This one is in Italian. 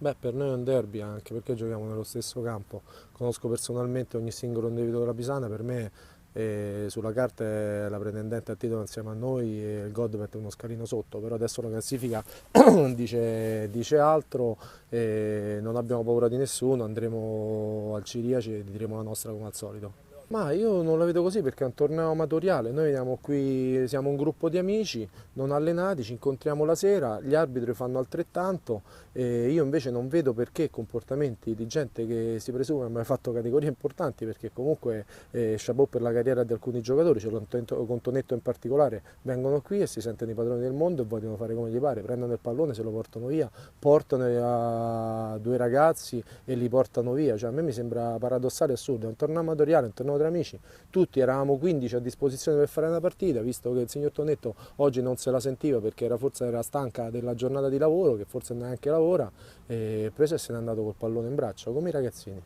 Beh, per noi è un derby anche perché giochiamo nello stesso campo. Conosco personalmente ogni singolo individuo della Pisana, per me sulla carta è la pretendente al titolo insieme a noi e il God mette uno scalino sotto, però adesso la classifica dice altro e non abbiamo paura di nessuno, andremo al Ciriaci e diremo la nostra come al solito. Ma io non la vedo così perché è un torneo amatoriale, noi veniamo qui, siamo un gruppo di amici non allenati, ci incontriamo la sera, gli arbitri fanno altrettanto e io invece non vedo perché comportamenti di gente che si presume abbia fatto categorie importanti perché comunque chapeau per la carriera di alcuni giocatori, c'è Contonetto in particolare, vengono qui e si sentono i padroni del mondo e vogliono fare come gli pare, prendono il pallone, se lo portano via, portano a due ragazzi e li portano via, cioè a me mi sembra paradossale e assurdo, è un torneo amatoriale, un torneo tra amici, tutti eravamo 15 a disposizione per fare una partita, visto che il signor Tonetto oggi non se la sentiva perché forse era stanca della giornata di lavoro, che forse neanche lavora, e preso e se n'è andato col pallone in braccio, come i ragazzini.